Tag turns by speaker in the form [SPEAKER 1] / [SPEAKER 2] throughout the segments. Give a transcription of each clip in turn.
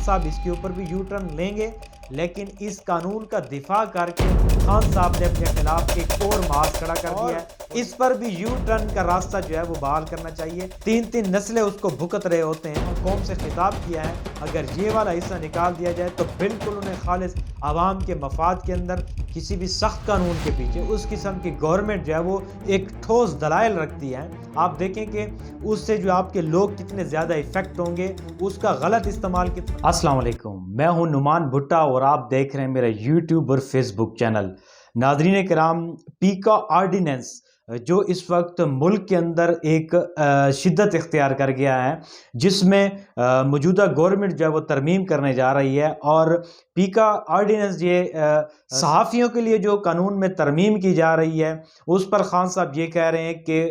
[SPEAKER 1] صاحب اس کے اوپر بھی یو ٹرن لیں گے، لیکن اس قانون کا دفاع کر کے خان صاحب نے اپنے خلاف ایک اور محاذ کھڑا کر دیا ہے۔ اس پر بھی یو ٹرن کا راستہ جو ہے وہ بحال کرنا چاہیے۔ تین نسلیں اس کو بھگت رہے ہوتے ہیں، قوم سے خطاب کیا ہے، اگر یہ والا حصہ نکال دیا جائے تو بالکل انہیں خالص عوام کے مفاد کے اندر کسی بھی سخت قانون کے پیچھے اس قسم کی گورنمنٹ جو ہے وہ ایک ٹھوس دلائل رکھتی ہے۔ آپ دیکھیں کہ اس سے جو آپ کے لوگ کتنے زیادہ افیکٹ ہوں گے، اس کا غلط استعمال کتنا۔ السلام علیکم، میں ہوں نعمان بھٹا اور آپ دیکھ رہے ہیں میرا یوٹیوب اور فیس بک چینل۔ ناظرین کرام، پیکا آرڈیننس جو اس وقت ملک کے اندر ایک شدت اختیار کر گیا ہے، جس میں موجودہ گورنمنٹ جو ہے وہ ترمیم کرنے جا رہی ہے، اور پیکا آرڈیننس یہ صحافیوں کے لیے جو قانون میں ترمیم کی جا رہی ہے، اس پر خان صاحب یہ کہہ رہے ہیں کہ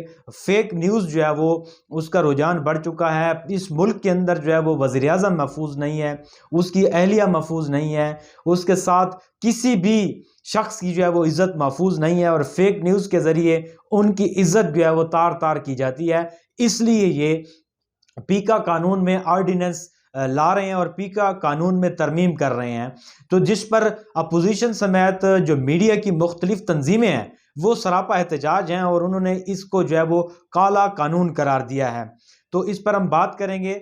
[SPEAKER 1] فیک نیوز جو ہے وہ اس کا رجحان بڑھ چکا ہے۔ اس ملک کے اندر جو ہے وہ وزیر اعظم محفوظ نہیں ہے، اس کی اہلیہ محفوظ نہیں ہے، اس کے ساتھ کسی بھی شخص کی جو ہے وہ عزت محفوظ نہیں ہے، اور فیک نیوز کے ذریعے ان کی عزت جو ہے وہ تار تار کی جاتی ہے۔ اس لیے یہ پیکا قانون میں آرڈیننس لا رہے ہیں اور پیکا قانون میں ترمیم کر رہے ہیں، تو جس پر اپوزیشن سمیت جو میڈیا کی مختلف تنظیمیں ہیں وہ سراپا احتجاج ہیں، اور انہوں نے اس کو جو ہے وہ کالا قانون قرار دیا ہے۔ تو اس پر ہم بات کریں گے۔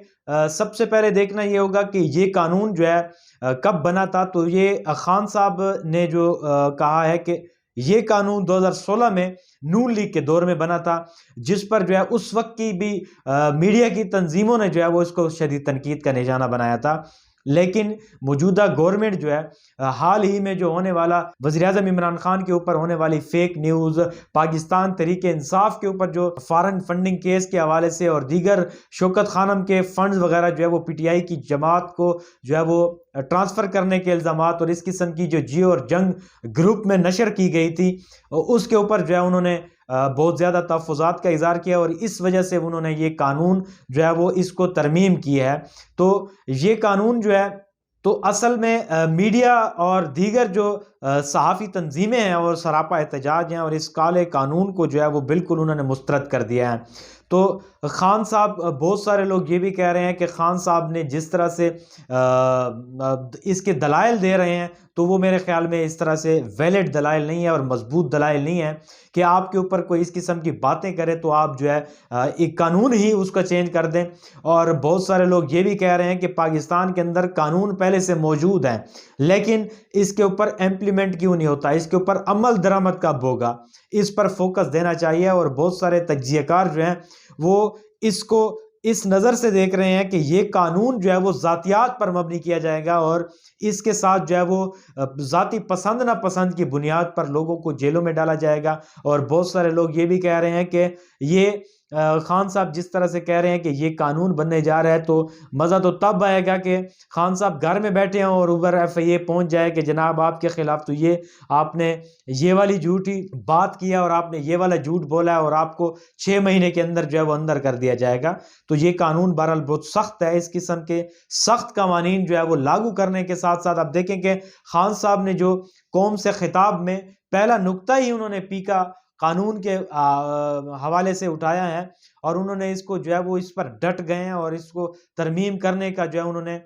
[SPEAKER 1] سب سے پہلے دیکھنا یہ ہوگا کہ یہ قانون جو ہے کب بنا تھا، تو یہ خان صاحب نے جو کہا ہے کہ یہ قانون 2016 میں نون لیگ کے دور میں بنا تھا، جس پر جو ہے اس وقت کی بھی میڈیا کی تنظیموں نے جو ہے وہ اس کو شدید تنقید کا نشانہ بنایا تھا۔ لیکن موجودہ گورنمنٹ جو ہے حال ہی میں جو ہونے والا وزیراعظم عمران خان کے اوپر ہونے والی فیک نیوز، پاکستان تحریک انصاف کے اوپر جو فارن فنڈنگ کیس کے حوالے سے اور دیگر شوکت خانم کے فنڈز وغیرہ جو ہے وہ پی ٹی آئی کی جماعت کو جو ہے وہ ٹرانسفر کرنے کے الزامات، اور اس قسم کی جو جیو اور جنگ گروپ میں نشر کی گئی تھی، اس کے اوپر جو ہے انہوں نے بہت زیادہ تحفظات کا اظہار کیا، اور اس وجہ سے انہوں نے یہ قانون جو ہے وہ اس کو ترمیم کی ہے۔ تو یہ قانون جو ہے تو اصل میں میڈیا اور دیگر جو صحافی تنظیمیں ہیں اور سراپا احتجاج ہیں، اور اس کالے قانون کو جو ہے وہ بالکل انہوں نے مسترد کر دیا ہے۔ تو خان صاحب، بہت سارے لوگ یہ بھی کہہ رہے ہیں کہ خان صاحب نے جس طرح سے اس کے دلائل دے رہے ہیں، تو وہ میرے خیال میں اس طرح سے ویلڈ دلائل نہیں ہے اور مضبوط دلائل نہیں ہے کہ آپ کے اوپر کوئی اس قسم کی باتیں کرے تو آپ جو ہے ایک قانون ہی اس کا چینج کر دیں۔ اور بہت سارے لوگ یہ بھی کہہ رہے ہیں کہ پاکستان کے اندر قانون پہلے سے موجود ہیں، لیکن اس کے اوپر امپلیمنٹ کیوں نہیں ہوتا، اس کے اوپر عمل درآمد کب ہوگا، اس پر فوکس دینا چاہیے۔ اور بہت سارے تجزیہ کار جو ہیں وہ اس کو اس نظر سے دیکھ رہے ہیں کہ یہ قانون جو ہے وہ ذاتیات پر مبنی کیا جائے گا، اور اس کے ساتھ جو ہے وہ ذاتی پسند ناپسند کی بنیاد پر لوگوں کو جیلوں میں ڈالا جائے گا۔ اور بہت سارے لوگ یہ بھی کہہ رہے ہیں کہ یہ خان صاحب جس طرح سے کہہ رہے ہیں کہ یہ قانون بننے جا رہا ہے، تو مزہ تو تب آئے گا کہ خان صاحب گھر میں بیٹھے ہوں اور اوپر ایف آئی اے پہنچ جائے کہ جناب آپ کے خلاف تو یہ آپ نے یہ والی جھوٹی بات کیا اور آپ نے یہ والا جھوٹ بولا ہے، اور آپ کو 6 مہینے کے اندر جو ہے وہ اندر کر دیا جائے گا۔ تو یہ قانون بہرحال بہت سخت ہے۔ اس قسم کے سخت قوانین جو ہے وہ لاگو کرنے کے ساتھ ساتھ آپ دیکھیں کہ خان صاحب نے جو قوم سے خطاب میں پہلا نقطہ ہی انہوں نے پیکا قانون کے حوالے سے اٹھایا ہے، اور انہوں نے اس کو جو ہے وہ اس پر ڈٹ گئے ہیں، اور اس کو ترمیم کرنے کا جو ہے انہوں نے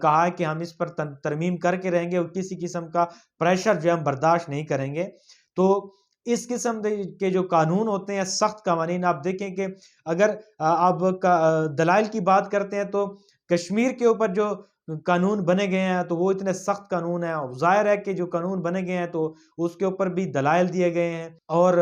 [SPEAKER 1] کہا ہے کہ ہم اس پر ترمیم کر کے رہیں گے، اور کسی قسم کا پریشر جو ہم برداشت نہیں کریں گے۔ تو اس قسم کے جو قانون ہوتے ہیں، سخت قوانین، آپ دیکھیں کہ اگر آپ دلائل کی بات کرتے ہیں تو کشمیر کے اوپر جو قانون بنے گئے ہیں تو وہ اتنے سخت قانون ہیں، ظاہر ہے کہ جو قانون بنے گئے ہیں تو اس کے اوپر بھی دلائل دیے گئے ہیں، اور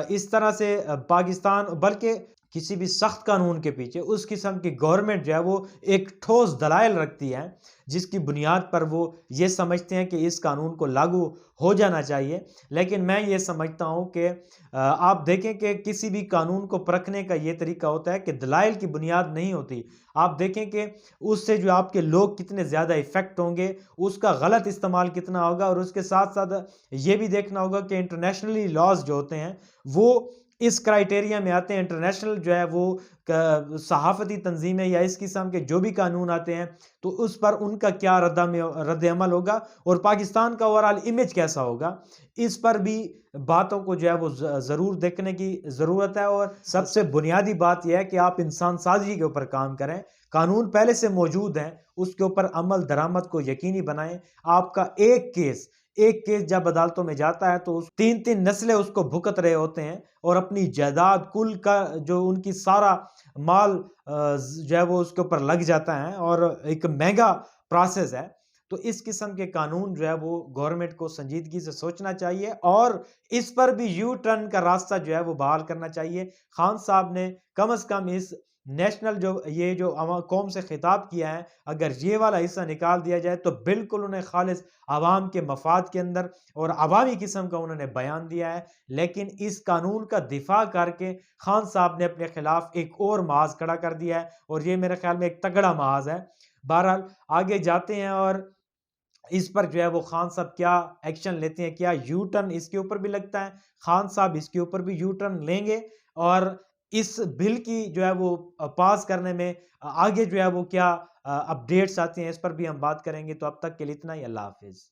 [SPEAKER 1] اس طرح سے پاکستان، بلکہ کسی بھی سخت قانون کے پیچھے اس قسم کی گورنمنٹ جو ہے وہ ایک ٹھوس دلائل رکھتی ہے، جس کی بنیاد پر وہ یہ سمجھتے ہیں کہ اس قانون کو لاگو ہو جانا چاہیے۔ لیکن میں یہ سمجھتا ہوں کہ آپ دیکھیں کہ کسی بھی قانون کو پرکھنے کا یہ طریقہ ہوتا ہے کہ دلائل کی بنیاد نہیں ہوتی۔ آپ دیکھیں کہ اس سے جو آپ کے لوگ کتنے زیادہ افیکٹ ہوں گے، اس کا غلط استعمال کتنا ہوگا، اور اس کے ساتھ ساتھ یہ بھی دیکھنا ہوگا کہ انٹرنیشنلی لاز جو ہوتے ہیں وہ اس کرائٹیریا میں آتے ہیں۔ انٹرنیشنل جو ہے وہ صحافتی تنظیمیں یا اس قسم کے جو بھی قانون آتے ہیں تو اس پر ان کا کیا رد عمل ہوگا، اور پاکستان کا اوورآل امیج کیسا ہوگا، اس پر بھی باتوں کو جو ہے وہ ضرور دیکھنے کی ضرورت ہے۔ اور سب سے بنیادی بات یہ ہے کہ آپ انسان سازی کے اوپر کام کریں، قانون پہلے سے موجود ہیں، اس کے اوپر عمل درآمد کو یقینی بنائیں۔ آپ کا ایک کیس جب عدالتوں میں جاتا ہے تو تین تین نسلیں اس کو بھگت رہے ہوتے ہیں، اور اپنی جائیداد کل کا جو ان کی سارا مال جو ہے وہ اس کے اوپر لگ جاتا ہے، اور ایک مہنگا پروسیس ہے۔ تو اس قسم کے قانون جو ہے وہ گورنمنٹ کو سنجیدگی سے سوچنا چاہیے، اور اس پر بھی یو ٹرن کا راستہ جو ہے وہ بحال کرنا چاہیے۔ خان صاحب نے کم از کم اس نیشنل یہ جو قوم سے خطاب کیا ہے، اگر یہ والا حصہ نکال دیا جائے تو بالکل انہیں خالص عوام کے مفاد کے اندر اور عوامی قسم کا انہوں نے بیان دیا ہے، لیکن اس قانون کا دفاع کر کے خان صاحب نے اپنے خلاف ایک اور محاذ کھڑا کر دیا ہے، اور یہ میرے خیال میں ایک تگڑا محاذ ہے۔ بہرحال آگے جاتے ہیں، اور اس پر جو ہے وہ خان صاحب کیا ایکشن لیتے ہیں، کیا یو ٹرن اس کے اوپر بھی لگتا ہے۔ خان صاحب اس کے اوپر بھی یو ٹرن لیں گے، اور اس بل کی جو ہے وہ پاس کرنے میں آگے جو ہے وہ کیا اپڈیٹس آتے ہیں، اس پر بھی ہم بات کریں گے۔ تو اب تک کے لیے اتنا ہی، اللہ حافظ۔